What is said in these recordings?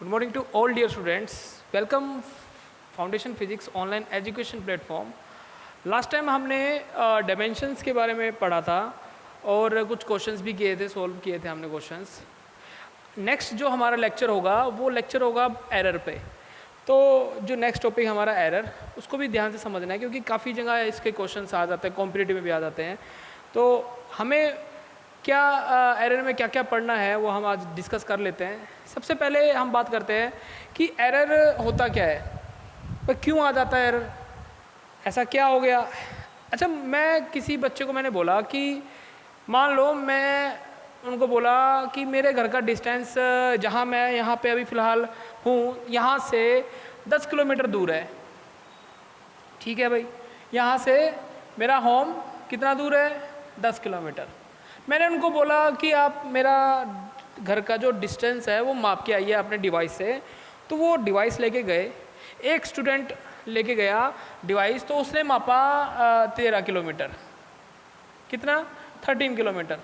Good morning to all dear students. Welcome foundation physics online education platform. Last time हमने dimensions के बारे में पढ़ा था और कुछ क्वेश्चंस भी किए थे, सोल्व किए थे हमने क्वेश्चंस। नेक्स्ट जो हमारा लेक्चर होगा वो लेक्चर होगा एरर पे। तो जो नेक्स्ट टॉपिक हमारा एरर, उसको भी ध्यान से समझना है क्योंकि काफ़ी जगह इसके क्वेश्चंस आ जाते हैं, कॉम्पिटिटिव में भी आ जाते हैं। तो हमें क्या एरर में क्या क्या पढ़ना है वो हम आज डिस्कस कर लेते हैं। सबसे पहले हम बात करते हैं कि एरर होता क्या है, पर क्यों आ जाता है एरर, ऐसा क्या हो गया। अच्छा, मैं किसी बच्चे को मैंने बोला कि मान लो मैं उनको बोला कि मेरे घर का डिस्टेंस जहाँ मैं यहाँ पे अभी फ़िलहाल हूँ यहाँ से 10 किलोमीटर दूर है। ठीक है भाई, यहाँ से मेरा होम कितना दूर है, 10 किलोमीटर। मैंने उनको बोला कि आप मेरा घर का जो डिस्टेंस है वो माप के आइए अपने डिवाइस से। तो वो डिवाइस लेके गए, एक स्टूडेंट लेके गया डिवाइस, तो उसने मापा 13 किलोमीटर। कितना, 13 किलोमीटर।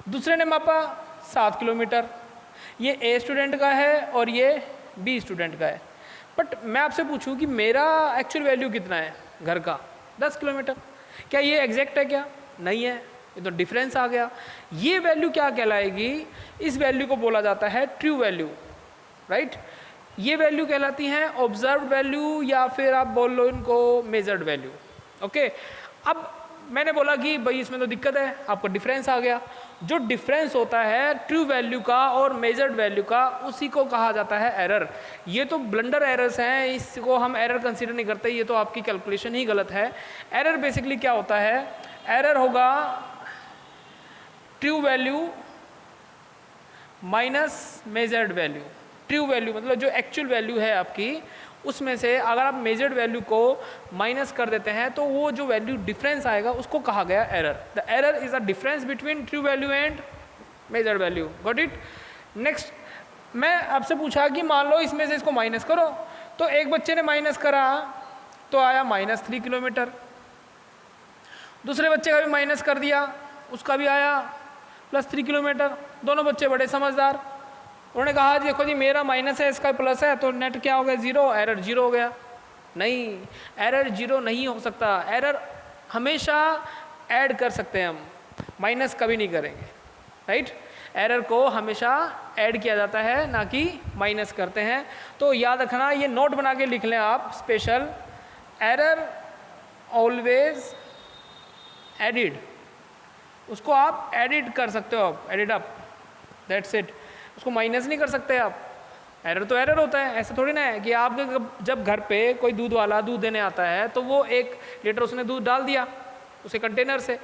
दूसरे ने मापा 7 किलोमीटर। ये ए स्टूडेंट का है और ये बी स्टूडेंट का है। बट मैं आपसे पूछूं कि मेरा एक्चुअल वैल्यू कितना है घर का, 10 किलोमीटर। क्या ये एग्जैक्ट है? क्या नहीं है, ये तो डिफरेंस आ गया। ये वैल्यू क्या कहलाएगी? इस वैल्यू को बोला जाता है ट्रू वैल्यू, राइट। ये वैल्यू कहलाती हैं ऑब्जर्व्ड वैल्यू या फिर आप बोल लो इनको मेजर्ड वैल्यू। ओके, अब मैंने बोला कि भाई इसमें तो दिक्कत है, आपका डिफरेंस आ गया। जो डिफरेंस होता है ट्रू वैल्यू का और मेजर्ड वैल्यू का, उसी को कहा जाता है एरर। ये तो ब्लंडर एरर्स हैं, इसको हम एरर कंसीडर नहीं करते, ये तो आपकी कैलकुलेशन ही गलत है। एरर बेसिकली क्या होता है? एरर होगा true value minus measured value. True value मतलब जो एक्चुअल वैल्यू है आपकी, उसमें से अगर आप मेजर्ड वैल्यू को माइनस कर देते हैं तो वो जो वैल्यू डिफरेंस आएगा उसको कहा गया error. The error is a difference between true value and measured value. Got it? Next, मैं आपसे पूछा कि मान लो इसमें से इसको माइनस करो, तो एक बच्चे ने माइनस करा तो आया -3 किलोमीटर। दूसरे बच्चे का भी माइनस कर दिया, उसका भी आया +3 किलोमीटर। दोनों बच्चे बड़े समझदार, उन्होंने कहा देखो जी मेरा माइनस है इसका प्लस है, तो नेट क्या हो गया, 0। एरर 0 हो गया। नहीं, एरर 0 नहीं हो सकता। एरर हमेशा ऐड कर सकते हैं हम, माइनस कभी नहीं करेंगे, राइट। एरर को हमेशा ऐड किया जाता है, ना कि माइनस करते हैं। तो याद रखना, ये नोट बना के लिख लें आप स्पेशल, एरर ऑलवेज एडिड। उसको आप एडिट कर सकते हो, आप एडिट अप, दैट्स इट। उसको माइनस नहीं कर सकते आप। एरर तो एरर होता है, ऐसा थोड़ी ना है कि आप जब घर पे कोई दूध वाला दूध देने आता है तो वो 1 लीटर उसने दूध डाल दिया उसे कंटेनर से।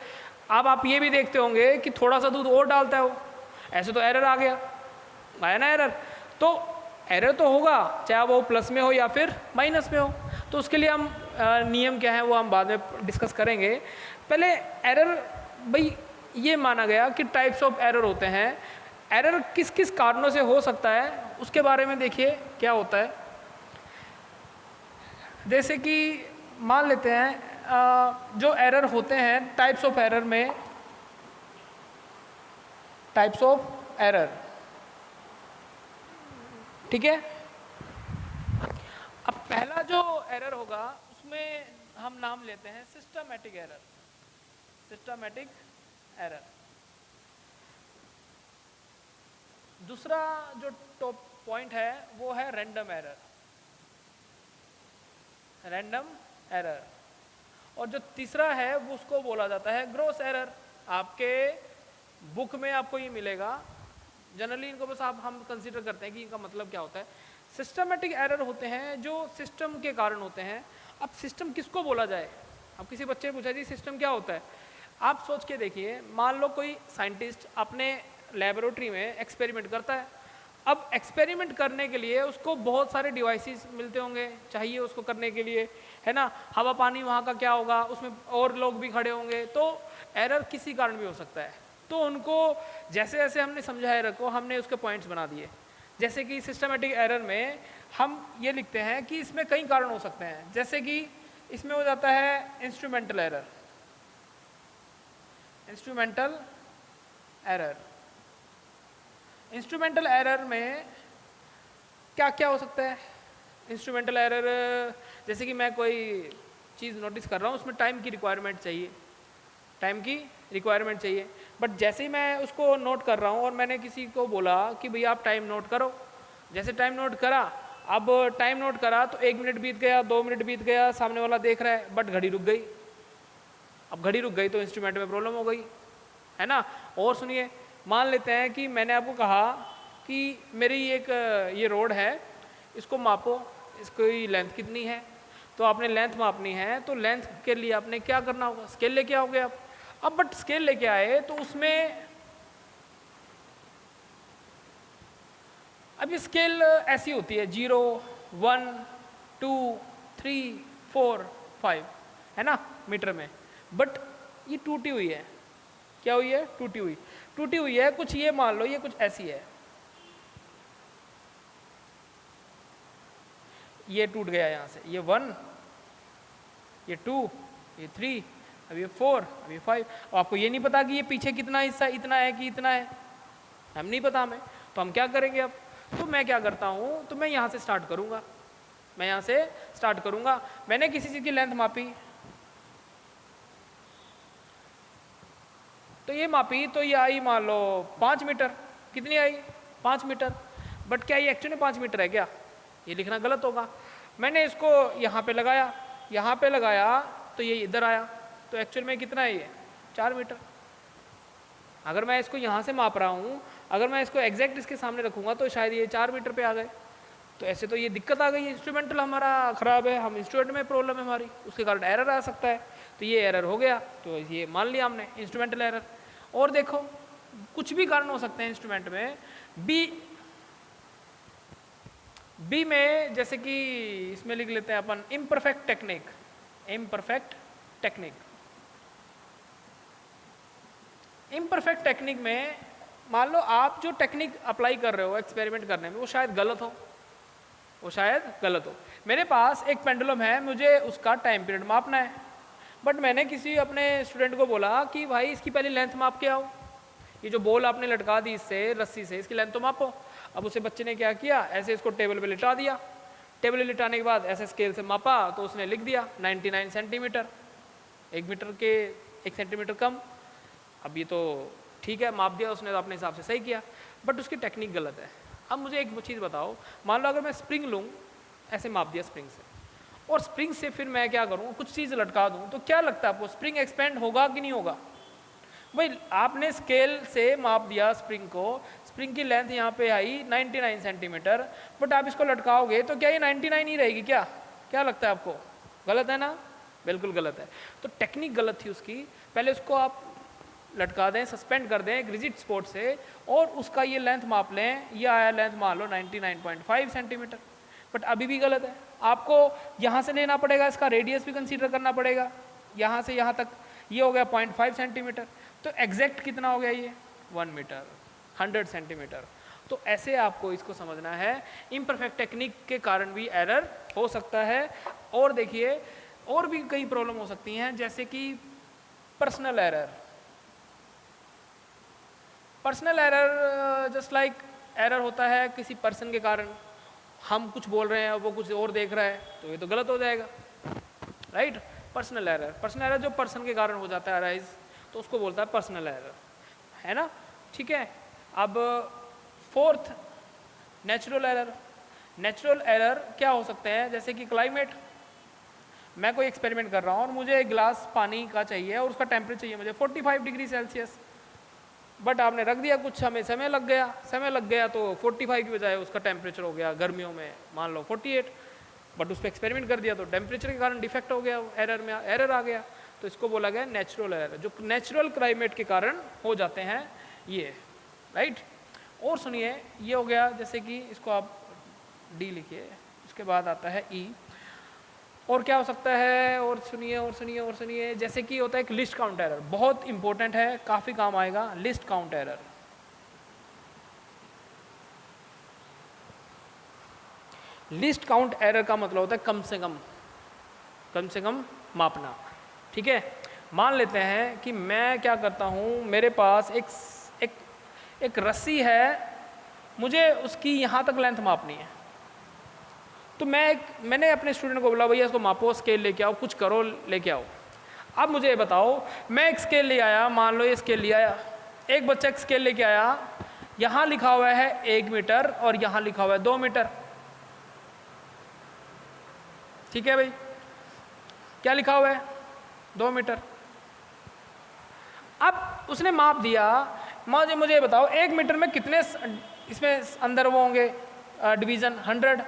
अब आप ये भी देखते होंगे कि थोड़ा सा दूध और डालता है वो, ऐसे तो एरर आ गया, आया ना एरर। तो एरर तो होगा, चाहे वो प्लस में हो या फिर माइनस में हो। तो उसके लिए हम नियम क्या है वो हम बाद में डिस्कस करेंगे। पहले एरर, भाई ये माना गया कि टाइप्स ऑफ एरर होते हैं। एरर किस किस कारणों से हो सकता है उसके बारे में देखिए क्या होता है। जैसे कि मान लेते हैं जो एरर होते हैं टाइप्स ऑफ एरर में, टाइप्स ऑफ एरर, ठीक है। अब पहला जो एरर होगा उसमें हम नाम लेते हैं सिस्टमैटिक एरर। Systematic error. दूसरा जो टॉप पॉइंट है वो है रैंडम एरर। Random error. और जो तीसरा है वो उसको बोला जाता है ग्रॉस एरर। आपके बुक में आपको ये मिलेगा, जनरली इनको बस हम कंसीडर करते हैं कि इनका मतलब क्या होता है। सिस्टमैटिक एरर होते हैं जो सिस्टम के कारण होते हैं। अब सिस्टम किसको बोला जाए? अब किसी बच्चे ने पूछा जी सिस्टम क्या होता है, आप सोच के देखिए। मान लो कोई साइंटिस्ट अपने लेबोरेटरी में एक्सपेरिमेंट करता है। अब एक्सपेरिमेंट करने के लिए उसको बहुत सारे डिवाइसेस मिलते होंगे, चाहिए उसको करने के लिए, है ना। हवा पानी वहाँ का क्या होगा, उसमें और लोग भी खड़े होंगे, तो एरर किसी कारण भी हो सकता है। तो उनको जैसे जैसे हमने समझा एरर को, हमने उसके पॉइंट्स बना दिए। जैसे कि सिस्टमेटिक एरर में हम ये लिखते हैं कि इसमें कई कारण हो सकते हैं। जैसे कि इसमें हो जाता है instrumental error. Instrumental error. Instrumental error में क्या क्या हो सकता है इंस्ट्रूमेंटल एरर? जैसे कि मैं कोई चीज़ नोटिस कर रहा हूँ, उसमें टाइम की रिक्वायरमेंट चाहिए, टाइम की रिक्वायरमेंट चाहिए, बट जैसे ही मैं उसको नोट कर रहा हूँ और मैंने किसी को बोला कि भैया आप टाइम नोट करो, जैसे टाइम नोट करा, अब टाइम नोट करा तो 1 मिनट बीत गया, 2 मिनट बीत गया, सामने वाला देख रहा है, बट घड़ी रुक गई। अब घड़ी रुक गई तो इंस्ट्रूमेंट में प्रॉब्लम हो गई, है ना। और सुनिए, मान लेते हैं कि मैंने आपको कहा कि मेरी ये रोड है, इसको मापो, इसकी लेंथ कितनी है, तो आपने लेंथ मापनी है, तो लेंथ के लिए आपने क्या करना होगा, स्केल लेके आओगे आप। अब बट स्केल लेके आए तो उसमें अब ये स्केल ऐसी होती है 0, 1, 2, 3, 4, 5, है ना, मीटर में, बट ये टूटी हुई है। क्या हुई है? टूटी हुई है। कुछ ये मान लो, ये कुछ ऐसी है, ये टूट गया यहाँ से, ये 1, ये 2, ये 3, अब ये 4, अब ये 5। और आपको ये नहीं पता कि ये पीछे कितना हिस्सा इतना है कि इतना है, हम नहीं पता हमें, तो हम क्या करेंगे अब? तो मैं क्या करता हूँ, तो मैं यहाँ से स्टार्ट करूँगा, मैंने किसी चीज़ की लेंथ मापी, तो ये मापी, तो ये आई मान लो 5 मीटर। कितनी आई? 5 मीटर। बट क्या ये एक्चुअली 5 मीटर है क्या? ये लिखना गलत होगा। मैंने इसको यहाँ पे लगाया, तो ये इधर आया, तो एक्चुअल में कितना है ये? 4 मीटर। अगर मैं इसको यहाँ से माप रहा हूँ, अगर मैं इसको एग्जैक्ट इसके सामने रखूँगा तो शायद ये 4 मीटर पे आ गए। तो ऐसे तो ये दिक्कत आ गई, इंस्ट्रूमेंटल हमारा ख़राब है, हम इंस्ट्रूमेंट में प्रॉब्लम है हमारी, उसके कारण एरर आ सकता है। तो ये एरर हो गया, तो ये मान लिया हमने इंस्ट्रूमेंटल एरर। और देखो, कुछ भी कारण हो सकते हैं इंस्ट्रूमेंट में। बी में जैसे कि इसमें लिख लेते हैं अपन इम्परफेक्ट टेक्निक में मान लो आप जो टेक्निक अप्लाई कर रहे हो एक्सपेरिमेंट करने में, वो शायद गलत हो। मेरे पास एक पेंडुलम है, मुझे उसका टाइम पीरियड मापना है, बट मैंने किसी अपने स्टूडेंट को बोला कि भाई इसकी पहले लेंथ माप के आओ, ये जो बॉल आपने लटका दी इससे रस्सी से, इसकी लेंथ तो मापो। अब उसे बच्चे ने क्या किया, ऐसे इसको टेबल पे लिटा दिया, टेबल पे लिटाने के बाद ऐसे स्केल से मापा, तो उसने लिख दिया 99 सेंटीमीटर, 1 मीटर के 1 सेंटीमीटर कम। अब ये तो ठीक है, माप दिया उसने, तो अपने हिसाब से सही किया, बट उसकी टेक्निक गलत है। अब मुझे एक चीज़ बताओ, मान लो अगर मैं स्प्रिंग लूँ, ऐसे माप दिया स्प्रिंग से, और स्प्रिंग से फिर मैं क्या करूँ, कुछ चीज़ लटका दूँ, तो क्या लगता है आपको, स्प्रिंग एक्सपेंड होगा कि नहीं होगा? भाई आपने स्केल से माप दिया स्प्रिंग को, स्प्रिंग की लेंथ यहाँ पे आई 99 सेंटीमीटर, बट आप इसको लटकाओगे तो क्या ये 99 ही रहेगी क्या? क्या लगता है आपको? गलत है ना? बिल्कुल गलत है। तो टेक्निक गलत थी उसकी, पहले उसको आप लटका दें, सस्पेंड कर दें एक रिजिड स्पोर्ट से, और उसका ये लेंथ माप लें, ये आया लेंथ मान लो 99.5 सेंटीमीटर, बट अभी भी गलत है। आपको यहाँ से लेना पड़ेगा, इसका रेडियस भी कंसीडर करना पड़ेगा, यहाँ से यहाँ तक ये हो गया 0.5 सेंटीमीटर, तो एग्जैक्ट कितना हो गया ये? 1 मीटर, 100 सेंटीमीटर। तो ऐसे आपको इसको समझना है, इम्परफेक्ट टेक्निक के कारण भी एरर हो सकता है। और देखिए, और भी कई प्रॉब्लम हो सकती हैं, जैसे कि personal error just like error होता है किसी पर्सन के कारण, हम कुछ बोल रहे हैं वो कुछ और देख रहा है, तो ये तो गलत हो जाएगा, राइट। पर्सनल एरर जो पर्सन के कारण हो जाता है अराइज, तो उसको बोलता है पर्सनल एरर, है ना, ठीक है। अब फोर्थ, नेचुरल एरर क्या हो सकते हैं, जैसे कि क्लाइमेट। मैं कोई एक्सपेरिमेंट कर रहा हूँ और मुझे एक गिलास पानी का चाहिए और उसका टेम्परेचर चाहिए मुझे 45 डिग्री सेल्सियस, बट आपने रख दिया, कुछ समय लग गया तो 45 की बजाय उसका टेम्परेचर हो गया गर्मियों में मान लो 48, बट उस पर एक्सपेरिमेंट कर दिया तो टेम्परेचर के कारण डिफेक्ट हो गया, एरर आ गया, तो इसको बोला गया नेचुरल एरर, जो नेचुरल क्लाइमेट के कारण हो जाते हैं ये, राइट। और सुनिए, ये हो गया, जैसे कि इसको आप डी लिखिए, उसके बाद आता है ई। और क्या हो सकता है, और सुनिए, जैसे कि होता है एक लिस्ट काउंट एरर, बहुत इंपॉर्टेंट है, काफ़ी काम आएगा। List count error, list count error का मतलब होता है कम से कम मापना, ठीक है। मान लेते हैं कि मैं क्या करता हूँ, मेरे पास एक रस्सी है, मुझे उसकी यहाँ तक लेंथ मापनी है, तो मैंने अपने स्टूडेंट को बोला भैया इसको मापो, स्केल लेके आओ, कुछ करो, लेके आओ। अब मुझे बताओ, मैं एक स्केल ले आया, मान लो ये स्केल ले आया, एक बच्चा एक स्केल लेके आया, यहाँ लिखा हुआ है 1 मीटर और यहाँ लिखा हुआ है 2 मीटर। ठीक है भाई, क्या लिखा हुआ है? 2 मीटर। अब उसने माप दिया, मुझे बताओ 1 मीटर में कितने इसमें अंदर वो होंगे डिवीज़न? 100,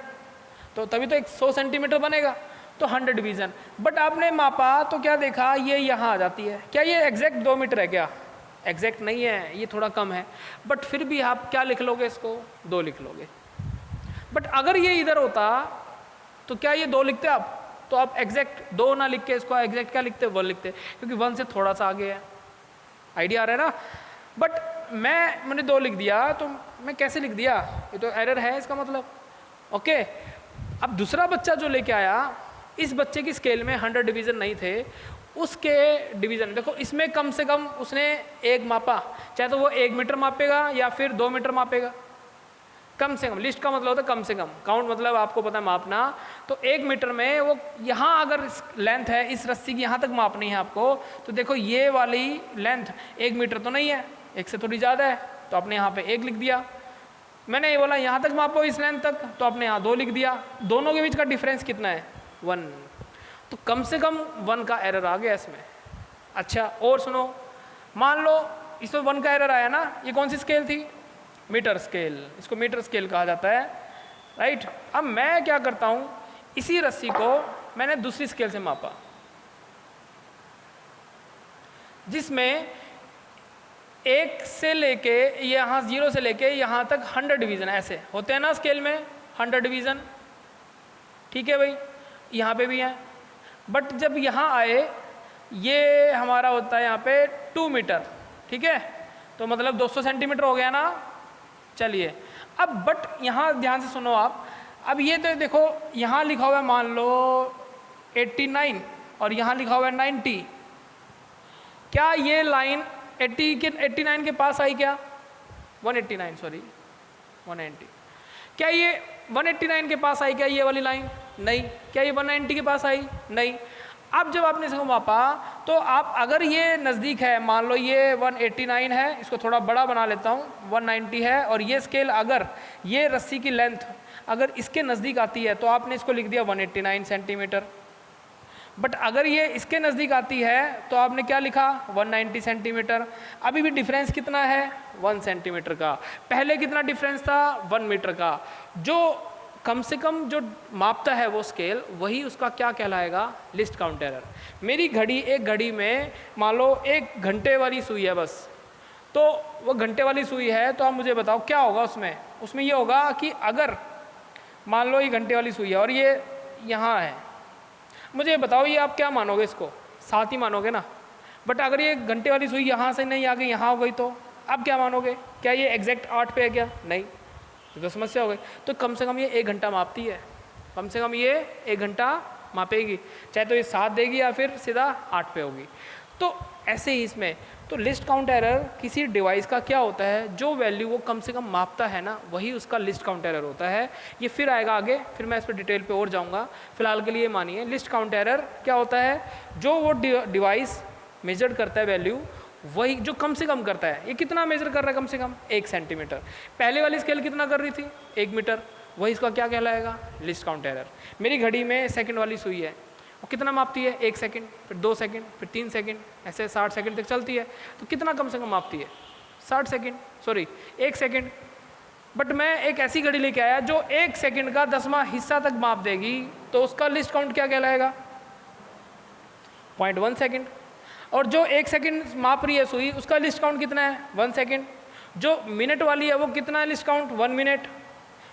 तो तभी तो 100 सेंटीमीटर बनेगा, तो 100 डिवीज़न। बट आपने मापा तो क्या देखा, ये यहाँ आ जाती है। क्या ये एग्जैक्ट 2 मीटर है? क्या एग्जैक्ट नहीं है, ये थोड़ा कम है, बट फिर भी आप क्या लिख लोगे? इसको 2 लिख लोगे। बट अगर ये इधर होता तो क्या ये 2 लिखते आप? तो आप एग्जैक्ट 2 ना लिख के इसको एग्जैक्ट क्या लिखते? 1 लिखते, क्योंकि 1 से थोड़ा सा आगे है। आइडिया आ रहा है ना? बट मैंने 2 लिख दिया, तो मैं कैसे लिख दिया? ये तो एरर है इसका मतलब। ओके, अब दूसरा बच्चा जो लेके आया, इस बच्चे की स्केल में 100 डिवीज़न नहीं थे, उसके डिवीज़न देखो, इसमें कम से कम उसने 1 मापा, चाहे तो वो 1 मीटर मापेगा या फिर 2 मीटर मापेगा, कम से कम। लिस्ट का मतलब होता है कम से कम, काउंट मतलब आपको पता है मापना। तो 1 मीटर में वो यहाँ अगर लेंथ है, इस रस्सी की यहाँ तक मापनी है आपको, तो देखो ये वाली लेंथ 1 मीटर तो नहीं है, 1 से थोड़ी ज़्यादा है, तो आपने यहाँ पे 1 लिख दिया। मैंने ये बोला यहाँ तक मापो, इस लेंथ तक, तो आपने यहाँ 2 लिख दिया। दोनों के बीच का डिफरेंस कितना है? 1। तो कम से कम 1 का एरर आ गया इसमें। अच्छा, और सुनो, मान लो इसमें 1 का एरर आया ना, ये कौन सी स्केल थी? मीटर स्केल, इसको मीटर स्केल कहा जाता है, राइट। अब मैं क्या करता हूँ, इसी रस्सी को मैंने दूसरी स्केल से मापा, जिसमें 1 से लेके यहाँ 0 से लेके यहाँ तक 100 डिवीज़न ऐसे होते हैं ना स्केल में, 100 डिवीज़न। ठीक है भाई, यहाँ पे भी हैं। बट जब यहाँ आए, ये हमारा होता है यहाँ पे 2 मीटर, ठीक है, तो मतलब 200 सेंटीमीटर हो गया ना। चलिए, अब बट यहाँ ध्यान से सुनो आप, अब ये तो देखो यहाँ लिखा हुआ है मान लो 89 और यहाँ लिखा हुआ है 90। क्या ये लाइन 89 के पास आई? क्या 189, सॉरी 190, क्या ये 189 के पास आई? क्या ये वाली लाइन? नहीं। क्या ये 190 के पास आई? नहीं। अब जब आपने इसको मापा, तो आप अगर ये नज़दीक है, मान लो ये 189 है, इसको थोड़ा बड़ा बना लेता हूँ, 190 है, और ये स्केल अगर ये रस्सी की लेंथ अगर इसके नज़दीक आती है, तो आपने इसको लिख दिया 189 सेंटीमीटर। बट अगर ये इसके नज़दीक आती है, तो आपने क्या लिखा? 190 सेंटीमीटर। अभी भी डिफरेंस कितना है? 1 सेंटीमीटर का। पहले कितना डिफरेंस था? 1 मीटर का। जो कम से कम जो मापता है वो स्केल, वही उसका क्या कहलाएगा? List count error. मेरी घड़ी, एक घड़ी में मान लो 1 घंटे वाली सुई है बस, तो वो घंटे वाली सुई है, तो आप मुझे बताओ क्या होगा उसमें? उसमें ये होगा कि अगर मान लो ये घंटे वाली सुई है और ये यहाँ है, मुझे बताओ ये आप क्या मानोगे? इसको 7 ही मानोगे ना। बट अगर ये घंटे वाली सुई यहाँ से नहीं आ गई, यहाँ हो गई, तो अब क्या मानोगे? क्या ये एग्जैक्ट 8 पे है? क्या नहीं, तो समस्या हो गई। तो कम से कम ये 1 घंटा मापती है, कम से कम ये 1 घंटा मापेगी, चाहे तो ये 7 देगी या फिर सीधा 8 पे होगी। तो ऐसे ही इसमें तो लिस्ट काउंट एरर किसी डिवाइस का क्या होता है? जो वैल्यू वो कम से कम मापता है ना, वही उसका लिस्ट काउंट एरर होता है। ये फिर आएगा आगे, फिर मैं इस पर डिटेल पे और जाऊँगा। फिलहाल के लिए मानिए लिस्ट काउंट एरर क्या होता है? जो वो डिवाइस मेजर करता है वैल्यू, वही जो कम से कम करता है। ये कितना मेजर कर रहा है? कम से कम 1 सेंटीमीटर। पहले वाली स्केल कितना कर रही थी? 1 मीटर। वही इसका क्या कहलाएगा? List count error. मेरी घड़ी में सेकंड वाली सुई है, वो कितना मापती है? 1 सेकंड, फिर 2 सेकंड, फिर 3 सेकंड, ऐसे 60 सेकंड तक चलती है। तो कितना कम से कम मापती है? 60 सेकंड, सॉरी 1 सेकंड। बट मैं एक ऐसी घड़ी लेके आया जो 1 सेकंड का 10वां हिस्सा तक माप देगी, तो उसका लिस्ट काउंट क्या कहलाएगा? 0.1 सेकंड। और जो 1 सेकंड माप रही है सुई, उसका लिस्ट काउंट कितना है? 1 सेकंड। जो मिनट वाली है वो कितना है लिस्ट काउंट? 1 मिनट।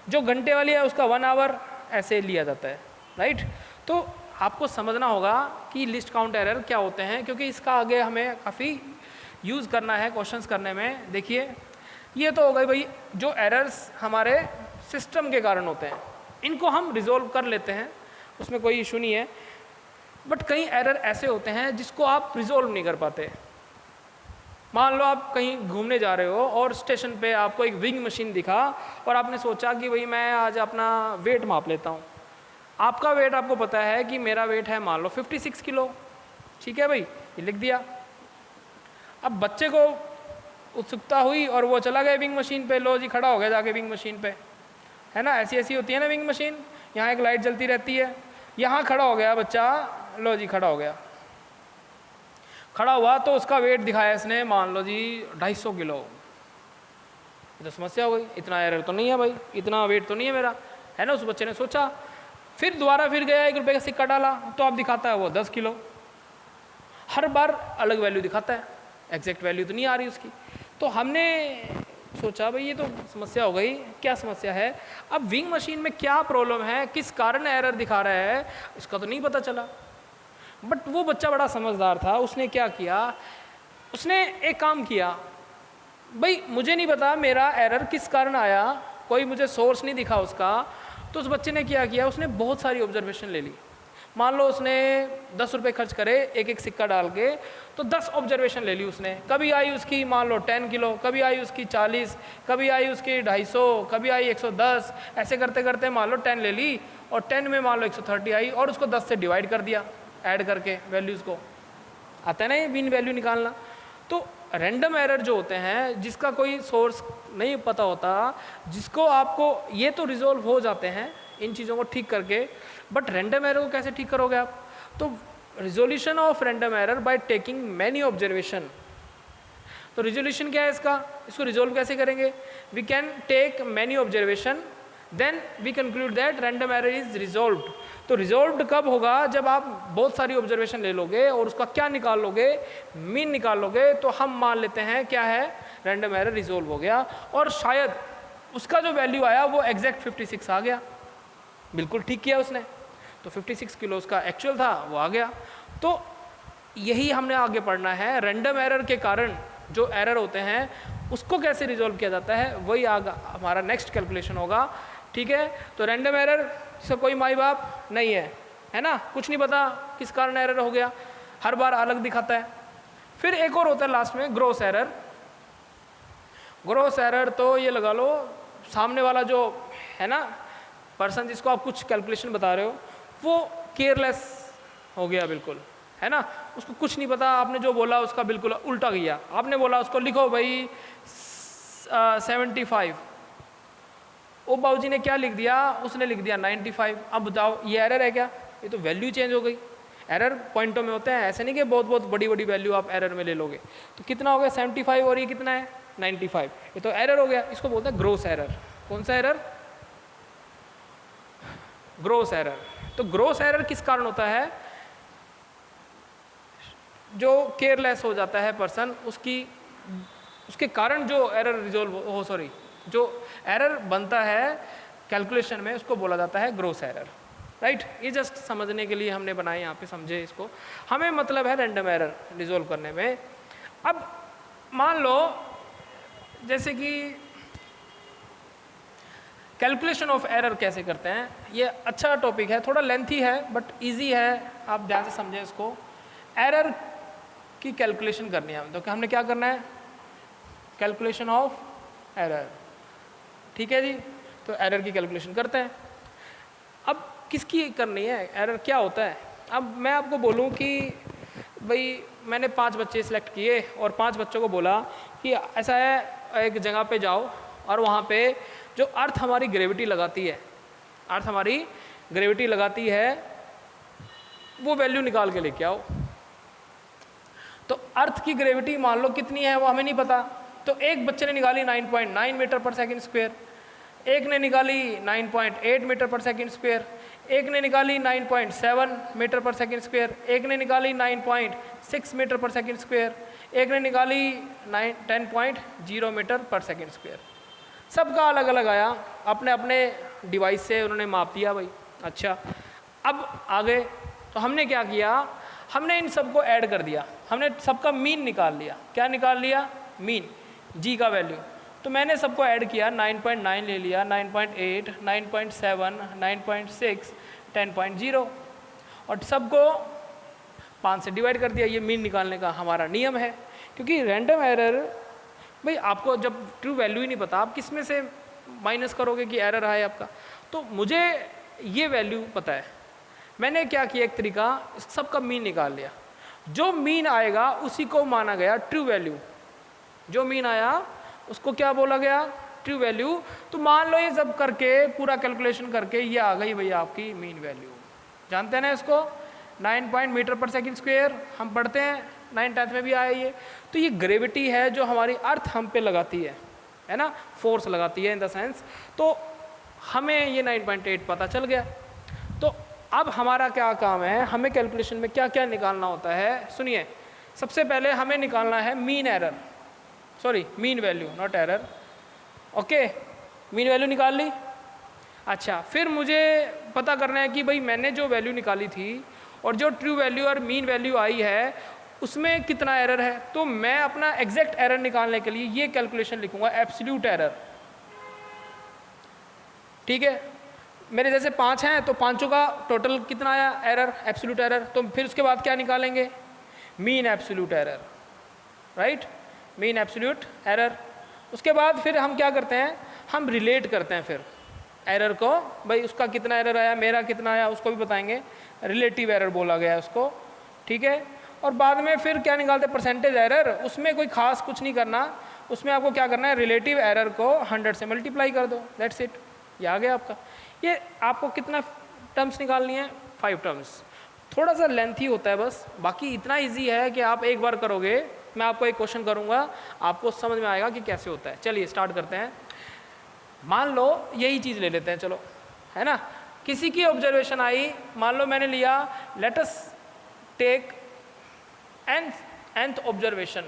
जो घंटे वाली है उसका 1 आवर, ऐसे लिया जाता है, राइट। तो आपको समझना होगा कि लिस्ट काउंट एरर क्या होते हैं, क्योंकि इसका आगे हमें काफ़ी यूज़ करना है क्वेश्चंस करने में। देखिए, ये तो हो गई भाई जो एरर्स हमारे सिस्टम के कारण होते हैं, इनको हम रिजोल्व कर लेते हैं, उसमें कोई इशू नहीं है। बट कई एरर ऐसे होते हैं जिसको आप रिजोल्व नहीं कर पाते। मान लो आप कहीं घूमने जा रहे हो और स्टेशन पे आपको एक विंग मशीन दिखा और आपने सोचा कि भाई मैं आज अपना वेट माप लेता हूँ, आपका वेट आपको पता है कि मेरा वेट है मान लो 56 किलो, ठीक है भाई, ये लिख दिया। अब बच्चे को उत्सुकता हुई और वो चला गया विंग मशीन पे, लो जी खड़ा हो गया जाके विंग मशीन पे, है ना, ऐसी ऐसी होती है ना विंग मशीन, यहाँ एक लाइट जलती रहती है, यहाँ खड़ा हो गया बच्चा, लो जी खड़ा हो गया, खड़ा हुआ तो उसका वेट दिखाया इसने मान लो जी 250 किलो। ये तो समस्या हो गई, इतना एरर तो नहीं है भाई, इतना वेट तो नहीं है मेरा, है ना। उस बच्चे ने सोचा, फिर दोबारा फिर गया, 1 रुपये का सिक्का डाला तो अब दिखाता है वो 10 किलो। हर बार अलग वैल्यू दिखाता है, एग्जैक्ट वैल्यू तो नहीं आ रही उसकी। तो हमने सोचा भाई ये तो समस्या हो गई, क्या समस्या है, अब विंग मशीन में क्या प्रॉब्लम है, किस कारण एरर दिखा रहा है, इसका तो नहीं पता चला। बट वो बच्चा बड़ा समझदार था, उसने क्या किया, उसने एक काम किया, भाई मुझे नहीं पता मेरा एरर किस कारण आया, कोई मुझे सोर्स नहीं दिखा उसका, तो उस बच्चे ने क्या किया, उसने बहुत सारी ऑब्जर्वेशन ले ली। मान लो उसने 10 रुपये खर्च करे एक एक सिक्का डाल के, तो 10 ऑब्जर्वेशन ले ली उसने। कभी आई उसकी मान लो 10 किलो, कभी आई उसकी 40, कभी आई उसकी 250, कभी आई 110, ऐसे करते करते मान लो 10 ले ली, और 10 में मान लो 130 आई, और उसको 10 से डिवाइड कर दिया ऐड करके वैल्यूज़ को। आता है ना ये मीन वैल्यू निकालना। तो रैंडम एरर जो होते हैं, जिसका कोई सोर्स नहीं पता होता, जिसको आपको, ये तो रिजोल्व हो जाते हैं इन चीज़ों को ठीक करके, बट रैंडम एरर को कैसे ठीक करोगे आप। तो resolution of random error by taking many observation. तो रिजोल्यूशन क्या है इसका, इसको रिजोल्व कैसे करेंगे, we can take many observation then we conclude that random error is resolved. तो रिजोल्व्ड कब होगा, जब आप बहुत सारी ऑब्जर्वेशन ले लोगे और उसका क्या निकाल लोगे, मीन निकाल लोगे, तो हम मान लेते हैं क्या है, रैंडम एरर रिजोल्व हो गया, और शायद उसका जो वैल्यू आया वो एग्जैक्ट 56 आ गया, बिल्कुल ठीक किया उसने। तो 56 किलो उसका एक्चुअल था, वो आ गया। तो यही हमने आगे पढ़ना है, रैंडम एरर के कारण जो एरर होते हैं उसको कैसे रिजोल्व किया जाता है, वही आगे हमारा नेक्स्ट कैलकुलेशन होगा, ठीक है। तो रैंडम एरर से कोई माई बाप नहीं है ना, कुछ नहीं पता किस कारण एरर हो गया, हर बार अलग दिखाता है। फिर एक और होता है लास्ट में ग्रॉस एरर। ग्रॉस एरर तो ये लगा लो, सामने वाला जो है ना पर्सन जिसको आप कुछ कैलकुलेशन बता रहे हो, वो केयरलेस हो गया बिल्कुल, है ना, उसको कुछ नहीं पता, आपने जो बोला उसका बिल्कुल उल्टा किया। आपने बोला उसको लिखो भाई 75, ओ बाबूजी ने क्या लिख दिया, उसने लिख दिया 95। अब बताओ ये एरर है क्या, ये तो वैल्यू चेंज हो गई। एरर पॉइंटों में होते हैं, ऐसे नहीं कि बहुत बहुत बड़ी बड़ी वैल्यू आप एरर में ले लोगे। तो कितना हो गया 75 और ये कितना है 95, ये तो एरर हो गया, इसको बोलते हैं ग्रॉस एरर। कौन सा एरर, ग्रॉस एरर। तो ग्रॉस एरर किस कारण होता है, जो केयरलेस हो जाता है पर्सन, उसके कारण जो एरर रिजोल्व हो, सॉरी जो एरर बनता है कैलकुलेशन में, उसको बोला जाता है ग्रॉस एरर, राइट। ये जस्ट समझने के लिए हमने बनाए यहाँ पे, समझे इसको, हमें मतलब है रैंडम एरर रिजोल्व करने में। अब मान लो जैसे कि कैलकुलेशन ऑफ एरर कैसे करते हैं, ये अच्छा टॉपिक है, थोड़ा लेंथी है बट इजी है, आप ध्यान से समझें इसको। एरर की कैलकुलेशन करनी है, तो हमने क्या करना है, कैलकुलेशन ऑफ एरर, ठीक है जी। तो एरर की कैलकुलेशन करते हैं। अब किसकी करनी है, एरर क्या होता है। अब मैं आपको बोलूं कि भाई मैंने 5 बच्चे सिलेक्ट किए और 5 बच्चों को बोला कि ऐसा है, एक जगह पे जाओ और वहाँ पे जो अर्थ हमारी ग्रेविटी लगाती है, अर्थ हमारी ग्रेविटी लगाती है, वो वैल्यू निकाल के लेके आओ। तो अर्थ की ग्रेविटी मान लो कितनी है वो हमें नहीं पता, तो एक बच्चे ने निकाली 9.9 मीटर पर सेकंड स्क्वायर, एक ने निकाली 9.8 मीटर पर सेकंड स्क्वायर, एक ने निकाली 9.7 मीटर पर सेकंड स्क्वायर, एक ने निकाली 9.6 मीटर पर सेकंड स्क्वायर, एक ने निकाली 10.0 मीटर पर सेकंड स्क्वायर। सबका अलग अलग आया, अपने अपने डिवाइस से उन्होंने माप दिया भाई। अच्छा, अब आगे तो हमने क्या किया, हमने इन सबको ऐड कर दिया, हमने सबका मीन निकाल लिया। क्या निकाल लिया, मीन, जी का वैल्यू। तो मैंने सबको ऐड किया, 9.9 ले लिया, 9.8, 9.7, 9.6, 10.0 और सबको 5 से डिवाइड कर दिया। ये मीन निकालने का हमारा नियम है, क्योंकि रैंडम एरर भाई आपको जब ट्रू वैल्यू ही नहीं पता, आप किस में से माइनस करोगे कि एरर है आपका। तो मुझे ये वैल्यू पता है, मैंने क्या किया, एक तरीका, सबका मीन निकाल लिया। जो मीन आएगा उसी को माना गया ट्रू वैल्यू। जो मीन आया उसको क्या बोला गया, ट्रू वैल्यू। तो मान लो ये सब करके पूरा कैलकुलेशन करके ये आ गई भैया आपकी मीन वैल्यू। जानते हैं ना इसको, 9 पॉइंट मीटर पर सेकंड स्क्वायर हम पढ़ते हैं, 9th में भी आया ये। तो ये ग्रेविटी है जो हमारी अर्थ हम पे लगाती है ना, फोर्स लगाती है इन द सेंस। तो हमें ये 9.8 पता चल गया। तो अब हमारा क्या काम है, हमें कैलकुलेशन में क्या क्या निकालना होता है, सुनिए। सबसे पहले हमें निकालना है mean error, sorry mean value, not error. Okay, mean value निकाल ली। अच्छा, फिर मुझे पता करना है कि भाई मैंने जो वैल्यू निकाली थी और जो ट्रू वैल्यू और मीन वैल्यू आई है उसमें कितना एरर है। तो मैं अपना एग्जैक्ट एरर निकालने के लिए ये कैलकुलेशन लिखूंगा, एब्सोल्यूट एरर। ठीक है, मेरे जैसे 5 हैं तो पांचों का टोटल कितना आया एरर, एब्सोल्यूट एरर। तो फिर उसके बाद क्या निकालेंगे, mean absolute error, right, mean absolute error. उसके बाद फिर हम क्या करते हैं, हम रिलेट करते हैं फिर एरर को, भाई उसका कितना एरर आया, मेरा कितना आया, उसको भी बताएंगे, रिलेटिव एरर बोला गया है उसको। ठीक है, और बाद में फिर क्या निकालते हैं, परसेंटेज एरर। उसमें कोई खास कुछ नहीं करना, उसमें आपको क्या करना है, रिलेटिव एरर को 100 से मल्टीप्लाई कर दो, दैट्स इट, ये आ गया आपका। ये आपको कितना टर्म्स निकालनी है, 5 टर्म्स। थोड़ा सा लेंथी होता है बस, बाकी इतना इजी है कि आप एक बार करोगे, मैं आपको एक क्वेश्चन करूंगा, आपको समझ में आएगा कि कैसे होता है। चलिए स्टार्ट करते हैं। मान लो यही चीज़ ले लेते हैं, चलो, है ना, किसी की ऑब्जर्वेशन आई, मान लो मैंने लिया, let us take nth observation,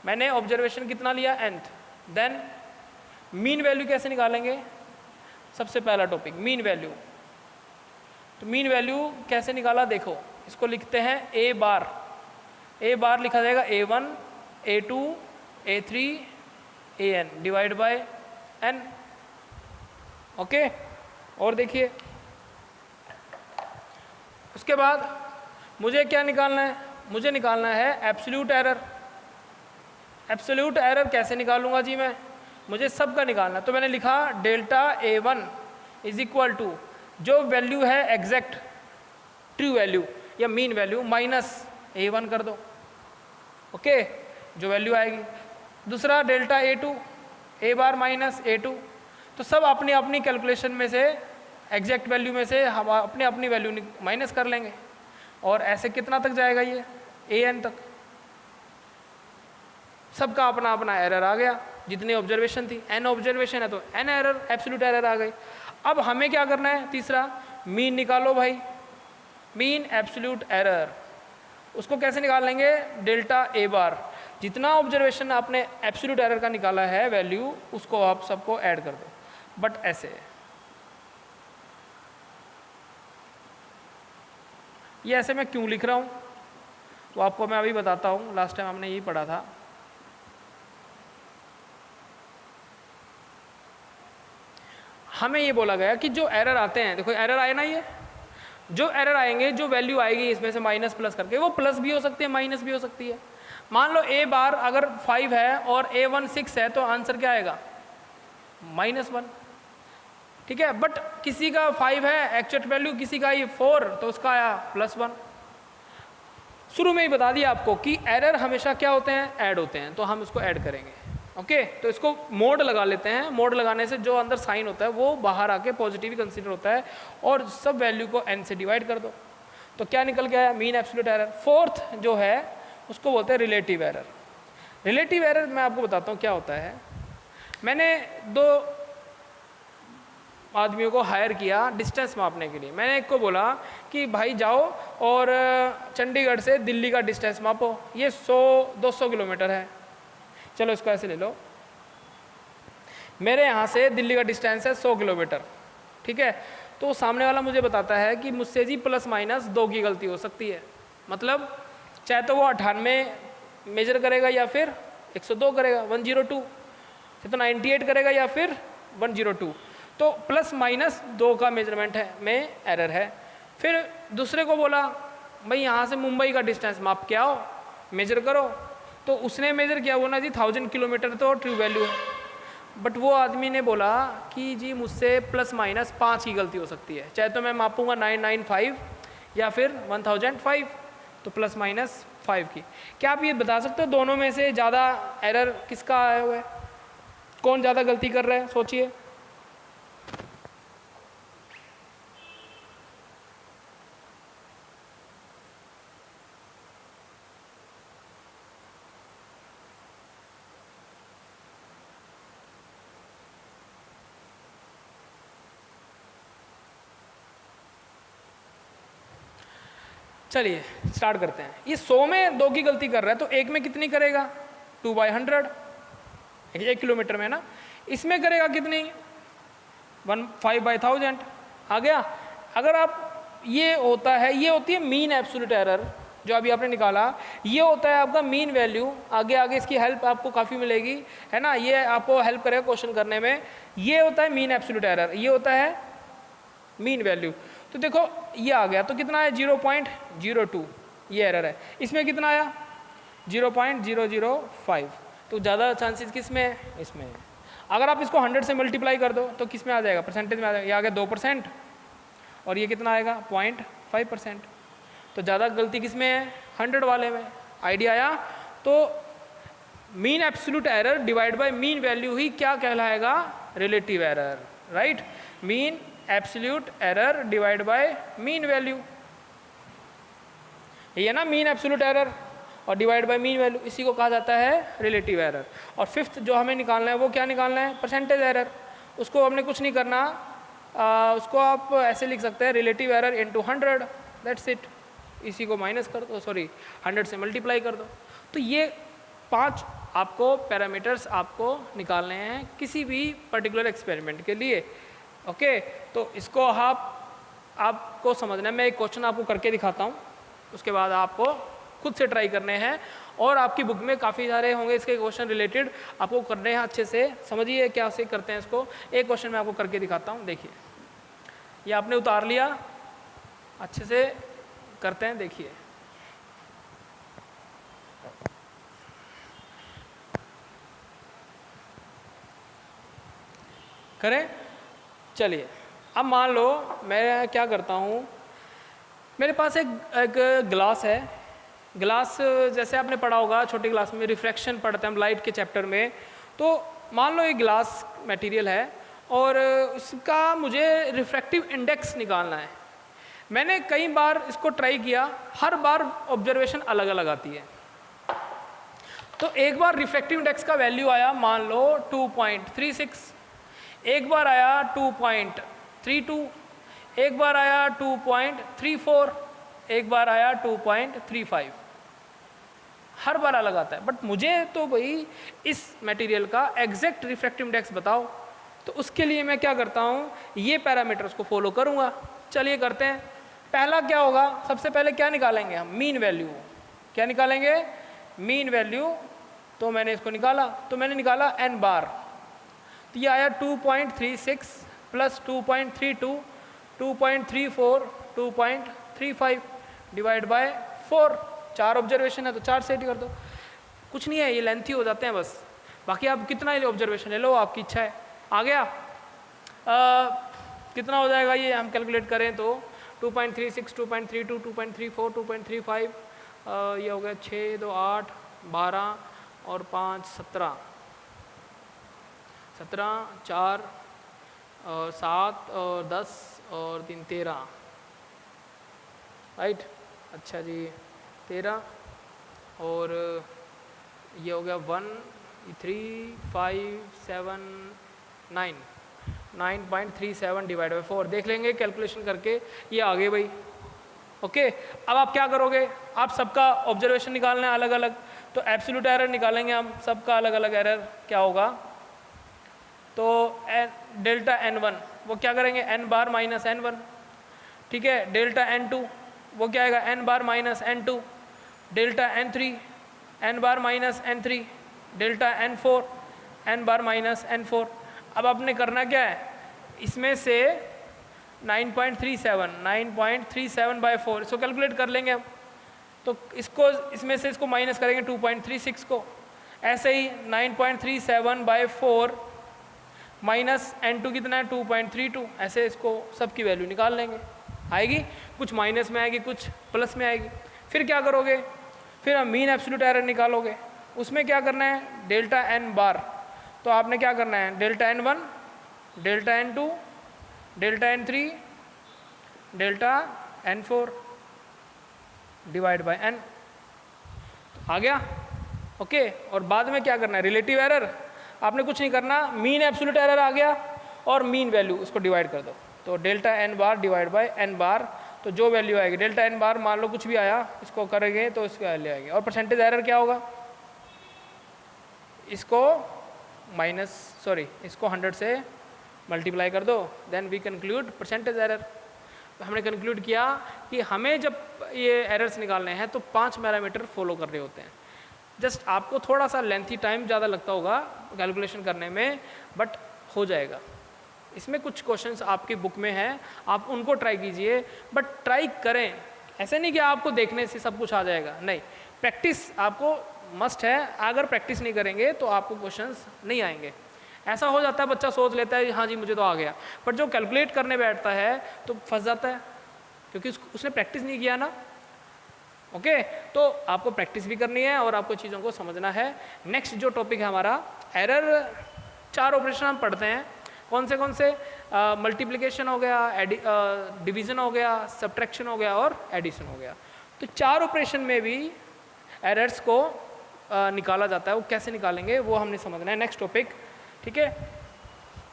मैंने ऑब्जर्वेशन कितना लिया, nth। देन मीन वैल्यू कैसे निकालेंगे, सबसे पहला टॉपिक मीन वैल्यू। तो मीन वैल्यू कैसे निकाला, देखो इसको लिखते हैं ए बार। ए बार लिखा जाएगा A1 A2 A3 AN divide by n। Okay, और देखिए उसके बाद मुझे क्या निकालना है, मुझे निकालना है एब्सोल्यूट एरर। एब्सोल्यूट एरर कैसे निकालूंगा जी मैं, मुझे सबका निकालना है। तो मैंने लिखा delta A1 is equal to जो वैल्यू है एग्जैक्ट ट्रू वैल्यू या मीन वैल्यू माइनस A1 कर दो। ओके, जो वैल्यू आएगी। दूसरा delta A2 A bar minus A2। तो सब अपनी अपनी कैलकुलेशन में से एग्जैक्ट वैल्यू में से हम अपनी अपनी वैल्यू माइनस कर लेंगे, और ऐसे कितना तक जाएगा ये AN तक। सबका अपना अपना एरर आ गया, जितनी ऑब्जर्वेशन थी, n ऑब्जर्वेशन है तो n एरर, एब्सोल्यूट एरर आ गई। अब हमें क्या करना है, तीसरा मीन निकालो भाई, मीन एब्सोल्यूट एरर। उसको कैसे निकाल लेंगे, डेल्टा A बार, जितना ऑब्जर्वेशन आपने एब्सोल्यूट एरर का निकाला है वैल्यू, उसको आप सबको ऐड कर दो, बट ऐसे। ये ऐसे मैं क्यों लिख रहा हूँ वो आपको मैं अभी बताता हूँ, लास्ट टाइम हमने यही पढ़ा था। हमें ये बोला गया कि जो एरर आते हैं, देखो एरर आए ना, ये जो एरर आएंगे, जो वैल्यू आएगी इसमें से माइनस प्लस करके, वो प्लस भी हो सकती है माइनस भी हो सकती है। मान लो A बार अगर 5 है और A1 6 है तो आंसर क्या आएगा, -1। ठीक है, बट किसी का 5 है एक्चुअल वैल्यू, किसी का ये 4, तो उसका आया +1। शुरू में ही बता दिया आपको कि एरर हमेशा क्या होते हैं, ऐड होते हैं, तो हम इसको ऐड करेंगे। ओके, तो इसको मोड लगा लेते हैं। मोड लगाने से जो अंदर साइन होता है वो बाहर आके पॉजिटिव ही कंसीडर होता है, और सब वैल्यू को n से डिवाइड कर दो। तो क्या निकल के आया, मीन एब्सोल्यूट एरर। फोर्थ जो है उसको बोलते हैं रिलेटिव एरर। रिलेटिव एरर मैं आपको बताता हूँ क्या होता है। मैंने 2 आदमियों को हायर किया डिस्टेंस मापने के लिए। मैंने एक को बोला कि भाई जाओ और चंडीगढ़ से दिल्ली का डिस्टेंस मापो, ये 100-200 किलोमीटर है। चलो इसको ऐसे ले लो, मेरे यहाँ से दिल्ली का डिस्टेंस है 100 किलोमीटर। ठीक है, तो सामने वाला मुझे बताता है कि मुझसे जी ±2 की गलती हो सकती है। मतलब चाहे तो वो 98 मेजर करेगा या फिर 102 करेगा, 102, तो 98 करेगा या फिर 102, तो ±2 का मेजरमेंट है में एरर है। फिर दूसरे को बोला भाई यहाँ से मुंबई का डिस्टेंस माप के आओ, मेजर करो, तो उसने मेजर किया, वो ना जी 1000 किलोमीटर तो ट्रू वैल्यू है, बट वो आदमी ने बोला कि जी मुझसे प्लस माइनस 5 की गलती हो सकती है, चाहे तो मैं मापूंगा 995 या फिर 1005, तो प्लस माइनस 5 की। क्या आप ये बता सकते हो दोनों में से ज़्यादा एरर किसका आया हुआ है, कौन ज़्यादा गलती कर रहा है, सोचिए। चलिए स्टार्ट करते हैं। ये 100 में 2 की गलती कर रहा है, तो एक में कितनी करेगा, 2/100, 1 किलोमीटर में ना। इसमें करेगा कितनी, 5/1000। आ गया। अगर आप ये होता है, ये होती है मीन एब्सोल्यूट एरर जो अभी आपने निकाला, ये होता है आपका मीन वैल्यू। आगे आगे इसकी हेल्प आपको काफ़ी मिलेगी, है ना, ये आपको हेल्प करेगा क्वेश्चन करने में। ये होता है मीन एब्सोल्यूट एरर, ये होता है मीन वैल्यू। तो देखो ये आ गया, तो कितना है 0.02, ये एरर है। इसमें कितना आया 0.005, तो ज़्यादा चांसेस किस में है, इसमें है। अगर आप इसको 100 से मल्टीप्लाई कर दो तो किस में आ जाएगा, परसेंटेज में आ जाएगा। ये आ गया 2%, और ये कितना आएगा 0.5%। तो ज़्यादा गलती किस में है, 100 वाले में। आइडिया आया। तो mean absolute error divide by mean value ही क्या कहलाएगा, relative error, right. Mean absolute error divide by mean value, ये है ना मीन एब्सोल्यूट एरर, और डिवाइड बाय मीन वैल्यू, इसी को कहा जाता है रिलेटिव एरर। और फिफ्थ जो हमें निकालना है वो क्या निकालना है, परसेंटेज एरर। उसको हमने कुछ नहीं करना, उसको आप ऐसे लिख सकते हैं, relative error into 100, that's it. इसी को माइनस कर दो, सॉरी 100 से मल्टीप्लाई कर दो। तो ये 5 आपको पैरामीटर्स आपको निकालने हैं किसी भी पर्टिकुलर एक्सपेरिमेंट के लिए। ओके, तो इसको आपको समझना है। मैं एक क्वेश्चन आपको करके दिखाता हूँ, उसके बाद आपको खुद से ट्राई करने हैं, और आपकी बुक में काफ़ी सारे होंगे इसके क्वेश्चन रिलेटेड, आपको करने हैं। अच्छे से समझिए क्या से करते हैं इसको। एक क्वेश्चन मैं आपको करके दिखाता हूँ, देखिए। ये आपने उतार लिया, अच्छे से करते हैं, देखिए। करें, चलिए। अब मान लो मैं क्या करता हूँ, मेरे पास एक ग्लास है। ग्लास जैसे आपने पढ़ा होगा छोटी क्लास में, रिफ्रैक्शन पढ़ते हैं हम लाइट के चैप्टर में। तो मान लो ये ग्लास मटेरियल है, और उसका मुझे रिफ्रैक्टिव इंडेक्स निकालना है। मैंने कई बार इसको ट्राई किया, हर बार ऑब्जर्वेशन अलग अलग आती है। तो एक बार रिफ्रैक्टिव इंडेक्स का वैल्यू आया मान लो 2.36, एक बार आया 2.32, एक बार आया 2.34, एक बार आया 2.35। हर बार अलग आता है। बट मुझे तो भाई इस मटेरियल का एग्जैक्ट रिफ्रैक्टिव इंडेक्स बताओ। तो उसके लिए मैं क्या करता हूँ, ये पैरामीटर्स को फॉलो करूँगा। चलिए करते हैं। पहला क्या होगा, सबसे पहले क्या निकालेंगे हम, मीन वैल्यू। क्या निकालेंगे, मीन वैल्यू। तो मैंने इसको निकाला, तो मैंने निकाला n बार। तो ये आया 2.36 प्लस 2.32, 2.34, 2.35 डिवाइड बाय 4। 4 ऑब्जर्वेशन है तो 4 से कर दो, कुछ नहीं है, ये लेंथी हो जाते हैं बस। बाकी आप कितना ऑब्जर्वेशन ले लो, आपकी इच्छा है। आ गया, कितना हो जाएगा ये हम कैलकुलेट करें तो 2.36, 2.32, 2.34, 2.35, ये हो गया 6, 2, 8, 12 और 5, 17, 4 और 7 और 10 और 3, 13, राइट। अच्छा जी, 13 और ये हो गया 1, 3, 5, 7, 9, 9.37 डिवाइड बाई 4। देख लेंगे कैलकुलेशन करके, ये आ गए भाई। ओके, अब आप क्या करोगे, आप सबका ऑब्जर्वेशन निकालना है अलग अलग। तो एब्सोल्यूट एरर निकालेंगे हम, सबका अलग अलग एरर क्या होगा। तो डेल्टा n1 वो क्या करेंगे, n बार माइनस n1, ठीक है। डेल्टा n2 वो क्या आएगा, n bar minus n2। Delta n3 n bar minus n3। Delta n4 n bar minus n4। अब आपने करना क्या है, इसमें से 9.37 बाय 4 इसको कैलकुलेट कर लेंगे हम। तो इसको इसमें से इसको माइनस करेंगे 2.36 को। ऐसे ही 9.37 बाय 4 माइनस N2 कितना है 2.32, ऐसे इसको सबकी वैल्यू निकाल लेंगे। आएगी कुछ माइनस में आएगी, कुछ प्लस में आएगी। फिर क्या करोगे, फिर हम मीन एब्सोल्यूट एरर निकालोगे। उसमें क्या करना है, डेल्टा एन बार। तो आपने क्या करना है, delta N1, delta N2, delta N3, delta N4 divide by n। आ गया, ओके। और बाद में क्या करना है, रिलेटिव एरर। आपने कुछ नहीं करना, मीन एब्सोल्यूट एरर आ गया और मीन वैल्यू उसको डिवाइड कर दो। तो delta N bar divide by N bar, तो जो वैल्यू आएगी डेल्टा एन बार, मान लो कुछ भी आया, इसको करेंगे तो इसकी वैल्यू आएगी। और परसेंटेज एरर क्या होगा, इसको इसको 100 से मल्टीप्लाई कर दो, then we conclude percentage error. हमने कंक्लूड किया कि हमें जब ये एरर्स निकालने हैं तो 5 पैरामीटर फॉलो करने होते हैं। जस्ट आपको थोड़ा सा लेंथी टाइम ज़्यादा लगता होगा कैलकुलेशन करने में, बट हो जाएगा। इसमें कुछ क्वेश्चंस आपकी बुक में हैं, आप उनको ट्राई कीजिए, बट ट्राई करें। ऐसे नहीं कि आपको देखने से सब कुछ आ जाएगा, नहीं, प्रैक्टिस आपको मस्ट है। अगर प्रैक्टिस नहीं करेंगे तो आपको क्वेश्चंस नहीं आएंगे। ऐसा हो जाता है बच्चा सोच लेता है हाँ जी मुझे तो आ गया, पर जो कैलकुलेट करने बैठता है तो फंस जाता है, क्योंकि उसने प्रैक्टिस नहीं किया ना। ओके, तो आपको प्रैक्टिस भी करनी है और आपको चीज़ों को समझना है। नेक्स्ट जो टॉपिक है हमारा एरर, 4 ऑपरेशन हम पढ़ते हैं। कौन से मल्टीप्लिकेशन हो गया, डिवीज़न हो गया, सब्ट्रैक्शन हो गया और एडिशन हो गया। तो 4 ऑपरेशन में भी एरर्स को निकाला जाता है। वो कैसे निकालेंगे वो हमने समझना है। नेक्स्ट टॉपिक, ठीक है,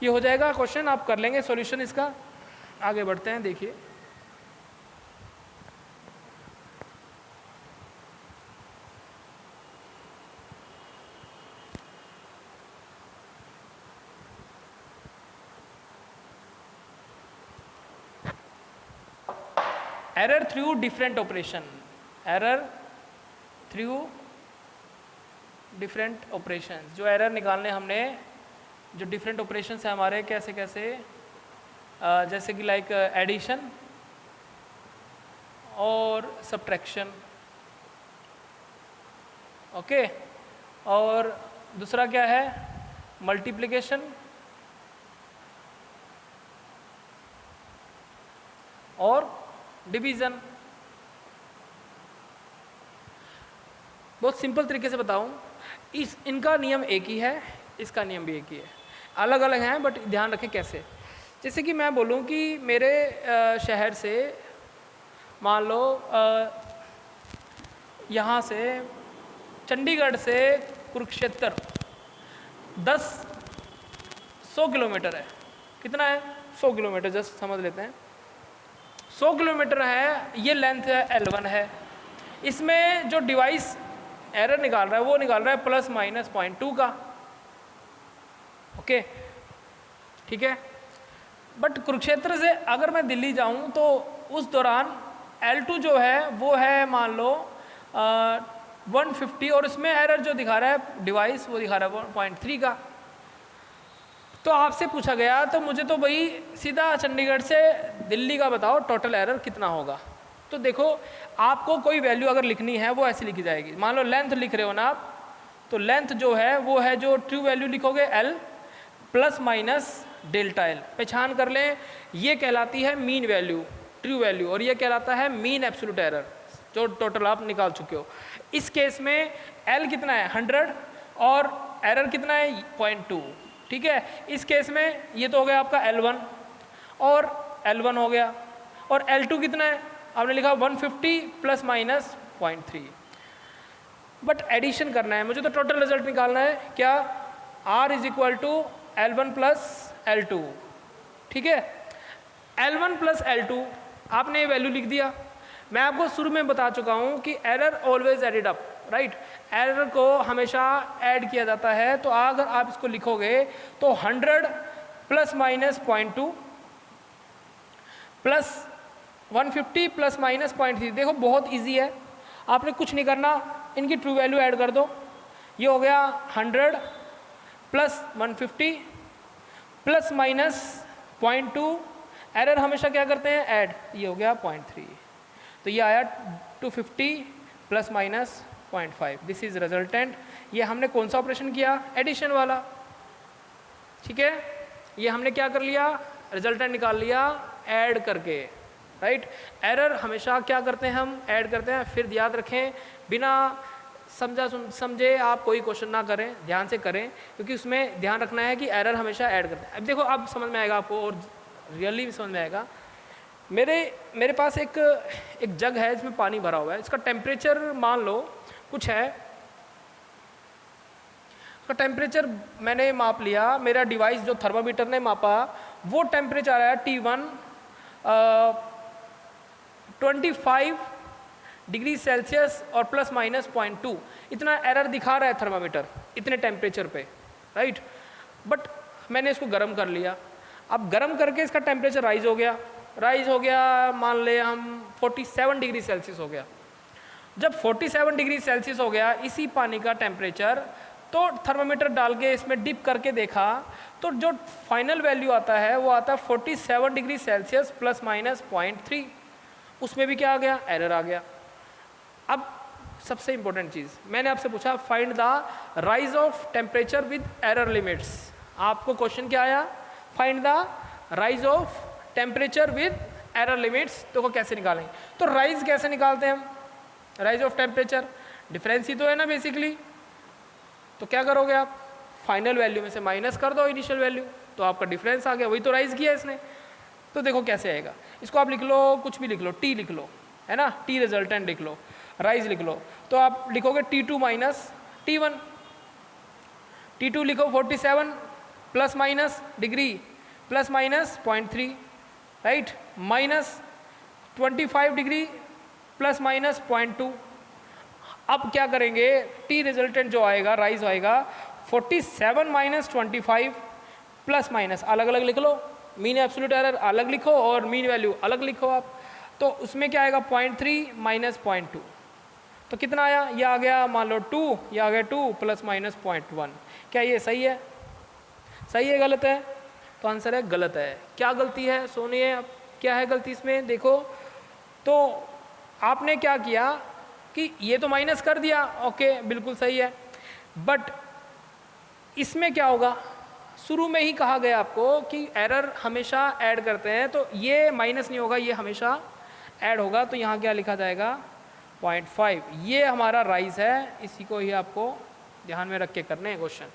ये हो जाएगा क्वेश्चन, आप कर लेंगे सॉल्यूशन इसका। आगे बढ़ते हैं, देखिए error through different operation, error through different operation. जो एरर निकालने हमने, जो डिफरेंट ऑपरेशन है हमारे, कैसे कैसे, जैसे कि लाइक एडिशन और सब्ट्रैक्शन, ओके। और दूसरा क्या है, मल्टीप्लिकेशन और डिवीज़न। बहुत सिंपल तरीके से बताऊं, इनका नियम एक ही है, इसका नियम भी एक ही है, अलग अलग हैं बट ध्यान रखें कैसे। जैसे कि मैं बोलूं कि मेरे शहर से, मान लो यहाँ से चंडीगढ़ से कुरुक्षेत्र 100 किलोमीटर है। कितना है, 100 किलोमीटर, जस्ट समझ लेते हैं 100 किलोमीटर है। ये लेंथ है L1 है। इसमें जो डिवाइस एरर निकाल रहा है वो निकाल रहा है ±0.2 का, ओके, ठीक है। बट कुरुक्षेत्र से अगर मैं दिल्ली जाऊं तो उस दौरान L2 जो है वो है मान लो 150, और इसमें एरर जो दिखा रहा है डिवाइस वो दिखा रहा है 0.3 का। तो आपसे पूछा गया तो मुझे तो भाई सीधा चंडीगढ़ से दिल्ली का बताओ टोटल एरर कितना होगा। तो देखो, आपको कोई वैल्यू अगर लिखनी है वो ऐसी लिखी जाएगी। मान लो लेंथ लिख रहे हो ना आप, तो लेंथ जो है वो है, जो ट्रू वैल्यू लिखोगे L ± डेल्टा L। पहचान कर लें, ये कहलाती है मीन वैल्यू, ट्रू वैल्यू, और ये कहलाता है मीन एब्सोल्यूट एरर, जो टोटल आप निकाल चुके हो। इस केस में L कितना है 100 और एरर कितना है 0.2, ठीक है। इस केस में ये तो हो गया आपका L1 और L1 हो गया, और L2 कितना है आपने लिखा 150 ±0.3। बट एडिशन करना है मुझे, तो टोटल रिजल्ट निकालना है क्या, R = L1 + L2, ठीक है। L1 + L2 आपने ये वैल्यू लिख दिया। मैं आपको शुरू में बता चुका हूँ कि error always added up, right. Error को हमेशा ऐड किया जाता है। तो अगर आप इसको लिखोगे तो 100 ±0.2 प्लस 150 ±0.3। देखो बहुत इजी है, आपने कुछ नहीं करना, इनकी ट्रू वैल्यू ऐड कर दो। ये हो गया 100 + 150 ±0.2। एरर हमेशा क्या करते हैं, ऐड। ये हो गया 0.3, तो ये आया 250 ±0.5। This is resultant. ये हमने कौन सा ऑपरेशन किया, एडिशन वाला, ठीक है। ये हमने क्या कर लिया, रिजल्टेंट निकाल लिया ऐड करके, राइट। एरर हमेशा क्या करते हैं, हम ऐड करते हैं। फिर याद रखें, बिना समझे आप कोई क्वेश्चन ना करें, ध्यान से करें, क्योंकि उसमें ध्यान रखना है कि एरर हमेशा ऐड करते हैं। अब देखो, अब समझ में आएगा आपको, और रियली समझ में आएगा। मेरे पास एक जग है जिसमें पानी भरा हुआ है। इसका टेम्परेचर मान लो कुछ है, इसका टेम्परेचर मैंने माप लिया, मेरा डिवाइस जो थर्मामीटर ने मापा वो टेम्परेचर आ रहा है T1 25 डिग्री सेल्सियस और प्लस माइनस 0.2, इतना एरर दिखा रहा है थर्मामीटर इतने टेम्परेचर पे, राइट। बट मैंने इसको गर्म कर लिया। अब गर्म करके इसका टेम्परेचर राइज हो गया, मान ले हम 47 डिग्री सेल्सियस हो गया। जब 47 डिग्री सेल्सियस हो गया इसी पानी का टेम्परेचर, तो थर्मामीटर डाल के इसमें डिप करके देखा तो जो फाइनल वैल्यू आता है वो आता है 47 डिग्री सेल्सियस प्लस माइनस 0.3। उसमें भी क्या आ गया, एरर आ गया। अब सबसे इंपॉर्टेंट चीज़ मैंने आपसे पूछा, find the rise of temperature with error limits. आपको क्वेश्चन क्या आया, find the rise of temperature with error limits. तो वो कैसे निकालेंगे, तो राइज कैसे निकालते हैं हम, राइज ऑफ टेम्परेचर डिफरेंस ही तो है ना बेसिकली। तो क्या करोगे आप, फाइनल वैल्यू में से माइनस कर दो इनिशियल वैल्यू, तो आपका डिफरेंस आ गया, वही तो राइज किया इसने। तो देखो कैसे आएगा, इसको आप लिख लो, कुछ भी लिख लो, टी लिख लो, है ना, टी रिजल्टेंट लिख लो, राइज लिख लो। तो आप लिखोगे T2 माइनस T1, T2 लिखो 47 plus minus degree plus minus 0.3, right, minus 25 degree plus minus 0.2। अब क्या करेंगे, टी रिजल्टेंट जो आएगा, राइज आएगा 47 माइनस 25 प्लस माइनस अलग अलग लिख लो, मीन एब्सोल्यूट एरर अलग लिखो और मीन वैल्यू अलग लिखो आप। तो उसमें क्या आएगा 0.3 माइनस 0.2, तो कितना आया, ये आ गया मान लो 2, ये आ गया 2 प्लस माइनस 0.1। क्या ये सही है, सही है गलत है, तो आंसर है गलत है। क्या गलती है, सुनिए अब क्या है गलती इसमें, देखो। तो आपने क्या किया कि ये तो माइनस कर दिया, ओके बिल्कुल सही है, बट इसमें क्या होगा, शुरू में ही कहा गया आपको कि एरर हमेशा ऐड करते हैं, तो ये माइनस नहीं होगा, ये हमेशा ऐड होगा। तो यहाँ क्या लिखा जाएगा 0.5, ये हमारा राइज है, इसी को ही आपको ध्यान में रख के करने हैं क्वेश्चन।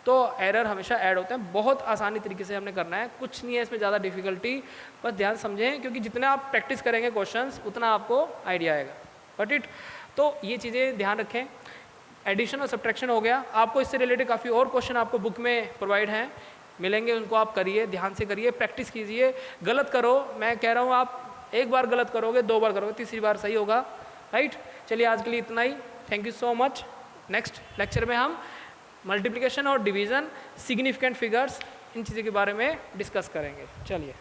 तो एरर हमेशा ऐड होते हैं, बहुत आसानी तरीके से हमने करना है, कुछ नहीं है इसमें ज़्यादा डिफिकल्टी, बस ध्यान समझें, क्योंकि जितना आप प्रैक्टिस करेंगे क्वेश्चंस उतना आपको आइडिया आएगा, बट इट। तो ये चीज़ें ध्यान रखें। एडिशन और सब्ट्रैक्शन हो गया, आपको इससे रिलेटेड काफ़ी और क्वेश्चन आपको बुक में प्रोवाइड हैं, मिलेंगे, उनको आप करिए, ध्यान से करिए, प्रैक्टिस कीजिए। गलत करो, मैं कह रहा हूँ आप एक बार गलत करोगे, 2 बार करोगे, तीसरी बार सही होगा, राइट। चलिए आज के लिए इतना ही, thank you so much. Next lecture में हम मल्टीप्लिकेशन और डिवीज़न, सिग्निफिकेंट फिगर्स, इन चीज़ों के बारे में डिस्कस करेंगे। चलिए।